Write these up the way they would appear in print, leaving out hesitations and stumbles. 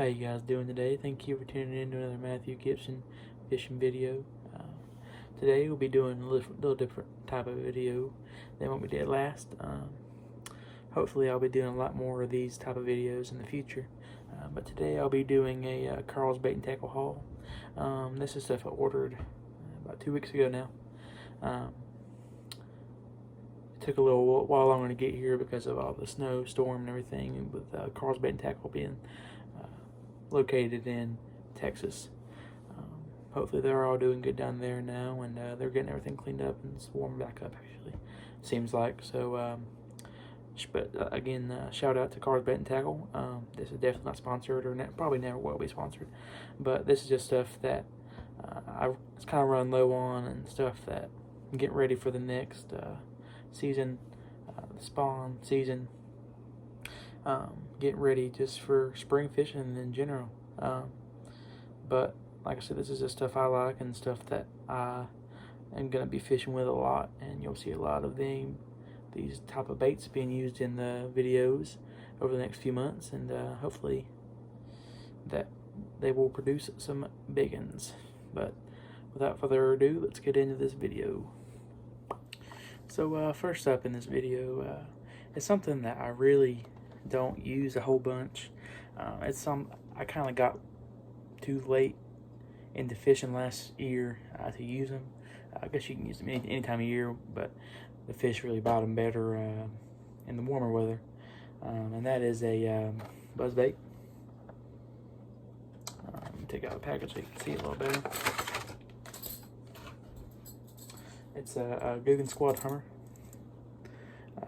How you guys doing today? Thank you for tuning in to another Matthew Gibson fishing video. Today we'll be doing a little different type of video than what we did last. Hopefully I'll be doing a lot more of these type of videos in the future. But today I'll be doing a Karls bait and tackle haul. This is stuff I ordered about 2 weeks ago now. It took a little while longer to get here because of all the snowstorm and everything, with Karls bait and tackle being located in Texas. Hopefully they're all doing good down there now, and they're getting everything cleaned up and it's warmed back up, actually, seems like. So again, shout out to Karls bait and tackle. This is definitely not sponsored, or probably never will be sponsored, but this is just stuff that I was kind of run low on, and stuff that I'm getting ready for the next season, the spawn season. Getting ready just for spring fishing in general. But like I said, this is just stuff I like and stuff that I am going to be fishing with a lot, and you'll see a lot of these type of baits being used in the videos over the next few months, and hopefully that they will produce some big ones. But without further ado, let's get into this video. So first up in this video is something that I really don't use a whole bunch. I kind of got too late into fishing last year to use them. I guess you can use them any time of year, but the fish really bite them better in the warmer weather. And that is a buzz bait. Let me take out the package so you can see it a little better. It's a Googan Squad Hummer,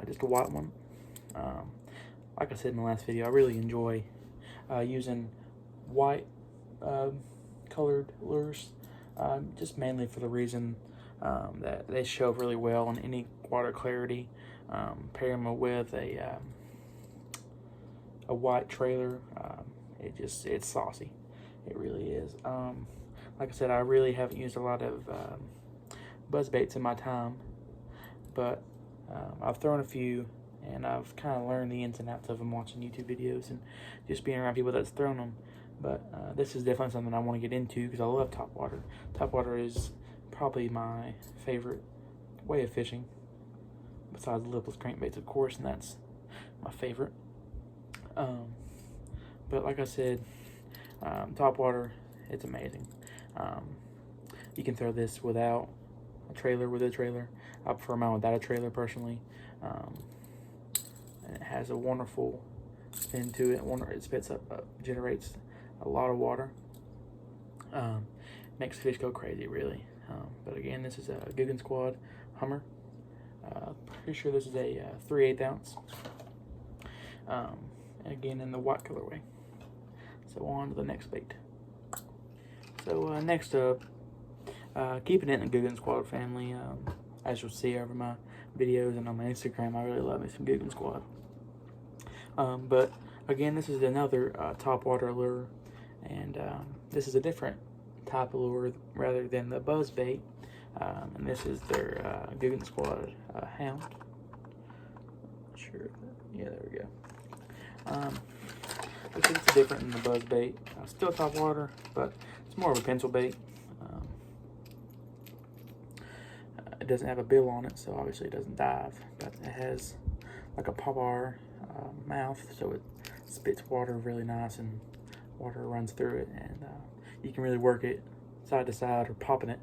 just a white one. Like I said in the last video, I really enjoy using white colored lures, just mainly for the reason that they show really well in any water clarity. Pair them with a white trailer, it's saucy. It really is. Like I said, I really haven't used a lot of buzz baits in my time, but I've thrown a few, and I've kind of learned the ins and outs of them watching YouTube videos and just being around people that's thrown them. But this is definitely something I want to get into because I love topwater. Topwater is probably my favorite way of fishing, besides the lipless crankbaits, of course, and that's my favorite. But like I said, topwater, it's amazing. You can throw this without a trailer, with a trailer. I prefer mine without a trailer personally. And it has a wonderful spin to it. It spits up, generates a lot of water. Makes fish go crazy, really. But again, this is a Googan Squad Hummer. Pretty sure this is a 3/8 ounce. And again, in the white colorway. So on to the next bait. So next up, keeping it in the Googan Squad family. As you'll see over my videos and on my Instagram, I really love me some Googan Squad. But again, this is another topwater lure, and this is a different type of lure rather than the buzz bait. And this is their Googan Squad Hound. Sure, yeah, there we go. It's different than the buzz bait. Still topwater, but it's more of a pencil bait. It doesn't have a bill on it, so obviously it doesn't dive, but it has like a popper mouth, so it spits water really nice, and water runs through it, and you can really work it side to side or popping it.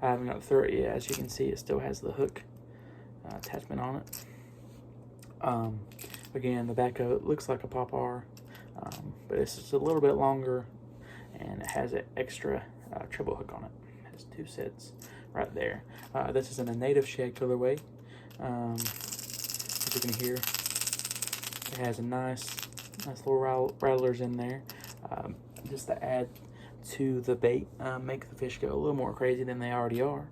I haven't got through it yet. As you can see, it still has the hook attachment on it. Again, the back of it looks like a popper, but it's just a little bit longer, and it has an extra treble hook on it. It has 2 sets right there. This is in a native shad colorway. As you can hear, it has a nice little rattlers in there, just to add to the bait, make the fish go a little more crazy than they already are.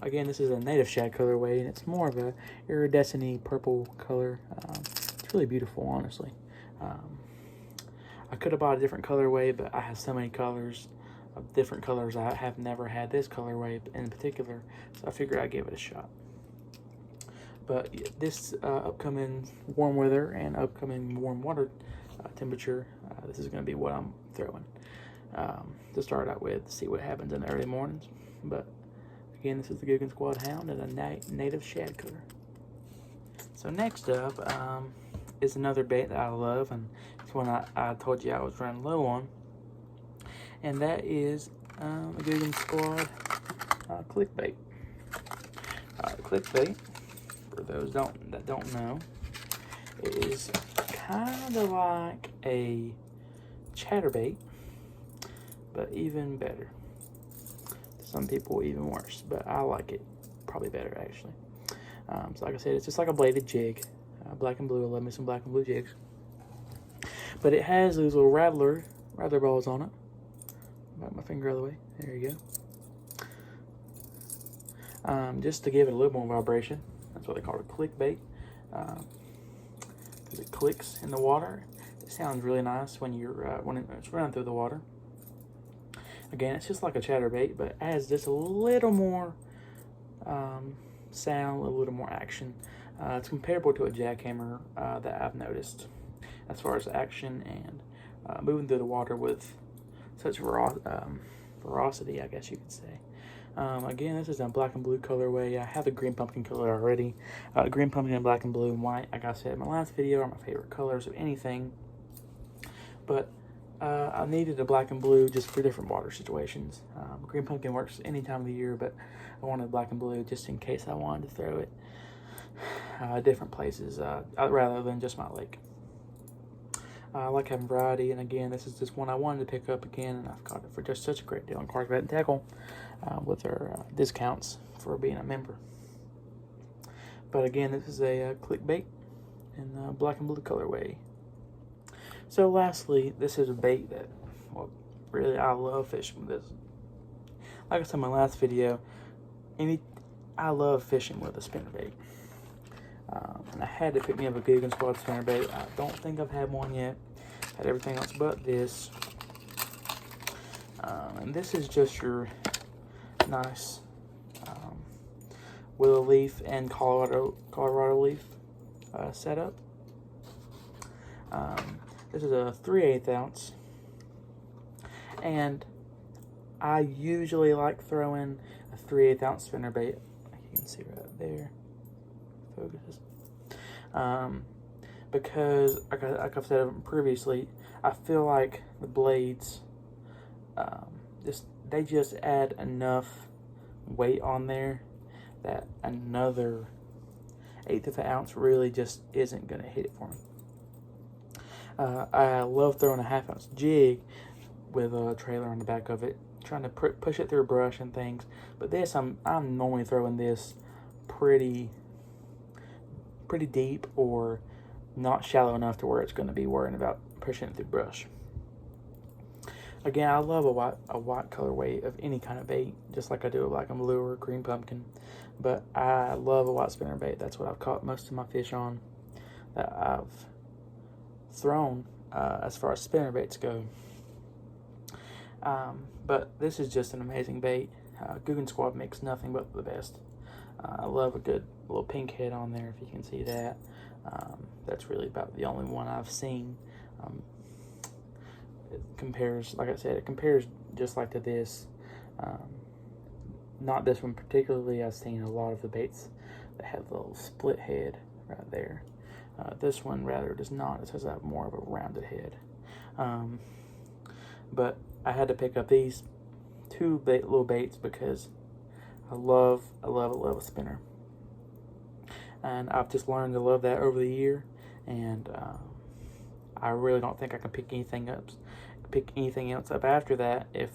Again, this is a native shad colorway, and it's more of a iridescent-y purple color. It's really beautiful, honestly. I could have bought a different colorway, but I have so many colors of different colors. I have never had this colorway in particular, so I figured I'd give it a shot. But this upcoming warm weather and upcoming warm water temperature, this is going to be what I'm throwing to start out with, see what happens in the early mornings. But again, this is the Guggen Squad Hound and a native shad color. So next up is another bait that I love, and it's one I told you I was running low on, and that is the Guggen Squad clickbait. Clickbait, for those that don't know, is kind of like a chatterbait, but even better. Some people even worse, but I like it probably better actually. So like I said, it's just like a bladed jig, black and blue. I love me some black and blue jigs, but it has these little rattler balls on it. Back my finger out of the way. There you go. Just to give it a little more vibration. That's what they call it, clickbait, because it clicks in the water. It sounds really nice when it's running through the water. Again, it's just like a chatterbait, but it adds just a little more sound, a little more action. It's comparable to a jackhammer that I've noticed as far as action and moving through the water with such ferocity, I guess you could say. Again, this is a black and blue colorway. I have the green pumpkin color already. Green pumpkin and black and blue and white, like I said in my last video, are my favorite colors of anything. But I needed a black and blue just for different water situations. Green pumpkin works any time of the year, but I wanted black and blue just in case I wanted to throw it different places rather than just my lake. I like having variety, and again, this is just one I wanted to pick up again, and I've got it for just such a great deal on Karls Vet and Tackle with their discounts for being a member. But again, this is a clickbait in black and blue colorway. So lastly, this is a bait that, well, really I love fishing with this. Like I said in my last video, I love fishing with a spinnerbait. And I had to pick me up a Guggen Squad spinnerbait. I don't think I've had one yet. Had everything else but this. And this is just your nice willow leaf and Colorado leaf setup. This is a 3/8 ounce. And I usually like throwing a 3/8 ounce spinnerbait. You can see right there. Focus. Because, like I've said previously, I feel like the blades, they just add enough weight on there that another 1/8 of an ounce really just isn't going to hit it for me. I love throwing a 1/2 ounce jig with a trailer on the back of it, trying to push it through brush and things. But this, I'm normally throwing this pretty deep or not shallow enough to where it's going to be worrying about pushing it through brush. Again, I love a white colorway of any kind of bait, just like I do a black and blue or green pumpkin. But I love a white spinnerbait. That's what I've caught most of my fish on that I've thrown as far as spinnerbaits go. But this is just an amazing bait. Guggen Squad makes nothing but the best. I love a good little pink head on there, if you can see that. That's really about the only one I've seen. It compares, like I said, it compares just like to this. Not this one particularly. I've seen a lot of the baits that have the little split head right there. This one rather does not. It has more of a rounded head. But I had to pick up these two little baits because I love a spinner, and I've just learned to love that over the year. And I really don't think I can pick anything else up after that. If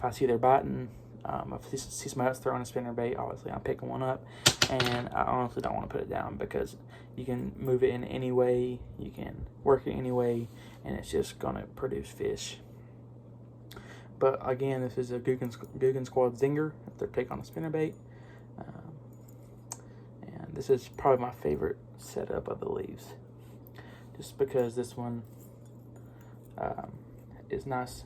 I see they're biting, if I see somebody else throwing a spinnerbait, obviously I'm picking one up, and I honestly don't want to put it down because you can move it in any way, you can work it any way, and it's just gonna produce fish. But again, this is a Guggen Squad Zinger, if their take on a spinnerbait. And this is probably my favorite setup of the leaves. Just because this one is nice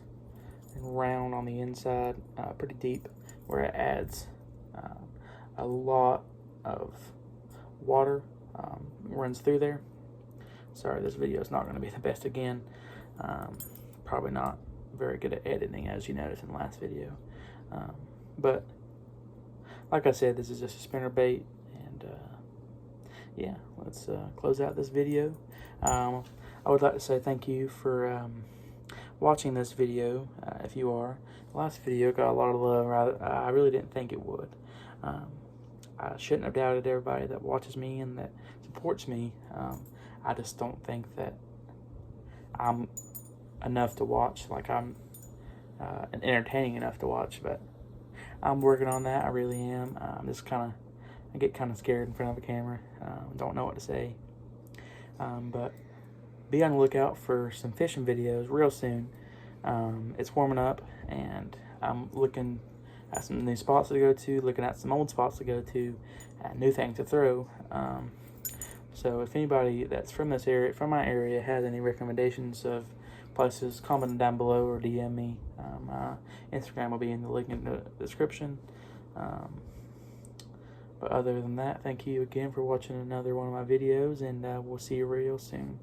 and round on the inside, pretty deep, where it adds a lot of water runs through there. Sorry, this video is not going to be the best again. Probably not very good at editing, as you noticed in the last video. But like I said, this is just a spinner bait, and yeah, let's close out this video. I would like to say thank you for watching this video, if you are. The last video got a lot of love. I really didn't think it would. I shouldn't have doubted everybody that watches me and that supports me. I just don't think that I'm enough to watch, like I'm entertaining enough to watch, but I'm working on that. I really am. I get kind of scared in front of a camera. Don't know what to say. But be on the lookout for some fishing videos real soon. It's warming up, and I'm looking at some new spots to go to, looking at some old spots to go to, and new things to throw. So if anybody that's from this area, from my area, has any recommendations of places, comment them down below or DM me. My Instagram will be in the link in the description. But other than that, thank you again for watching another one of my videos, and we'll see you real soon.